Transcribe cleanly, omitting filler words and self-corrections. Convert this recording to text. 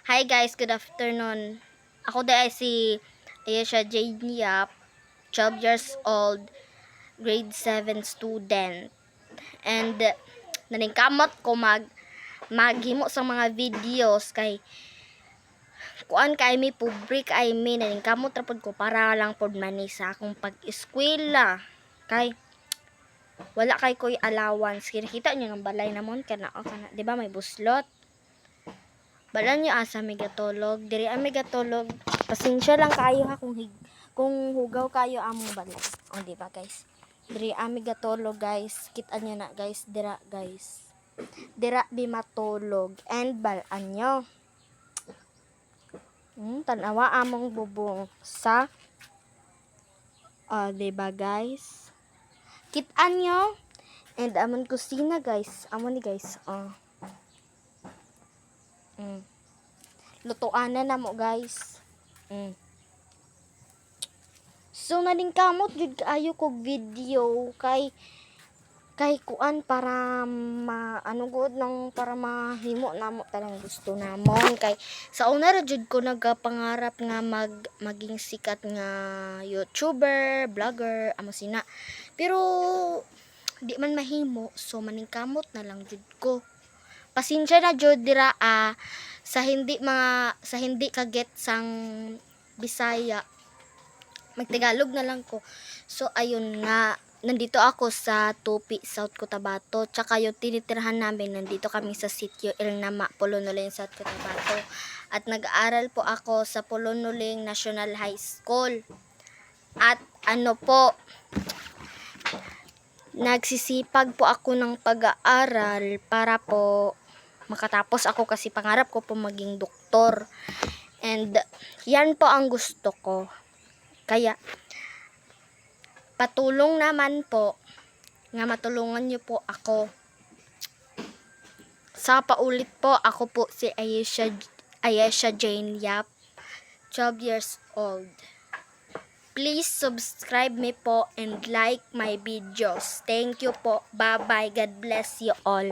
Hi guys, good afternoon. Ako dahil si Ayesha Jane Yap, 12 years old, grade 7 student. And naningkamot ko maghimo sa mga videos kay kuan kay mi public ay mi naningkamot ra pod ko para lang pod mani sa akong pag-eskwela. Kay wala kay koy allowance. Kita niyo ng balay namon kana di ba may buslot. Balan niyo asa may gatulog. Diri ami gatulog. Pasensya lang kayo ha kung hugaw kayo among balay. O di ba guys? Diri ami gatulog guys. Kita niyo na guys, dira guys. Dira di matulog and balan niyo. Tanawa among bubong sa di ba guys? Kita niyo and amon kusina guys. Amon ni guys. Lutuan na mo guys. So naningkamot jud kaayo ko video kay kuan para para mahimo namo tanang gusto namon kay sa una ra jud ko nagapangarap nga maging sikat nga YouTuber, vlogger, amo sina. Pero di man mahimo so maningkamot na lang jud ko. Pasensya na jud dira sa hindi kaget sang Bisaya. Magtagalog na lang ko. So ayun nga, nandito ako sa Tupi, South Cotabato. Tsaka yung tinitirhan namin, nandito kami sa sitio Ilnama, Polonuling, South Cotabato. At nag-aaral po ako sa Polonuling National High School. At nagsisipag po ako ng pag-aaral para po makatapos ako kasi pangarap ko po maging doktor. And yan po ang gusto ko. Kaya patulong naman po nga matulungan niyo po ako. Sa paulit po, ako po si Ayesha Jane Yap, 12 years old. Please subscribe me po and like my videos. Thank you po. Bye-bye. God bless you all.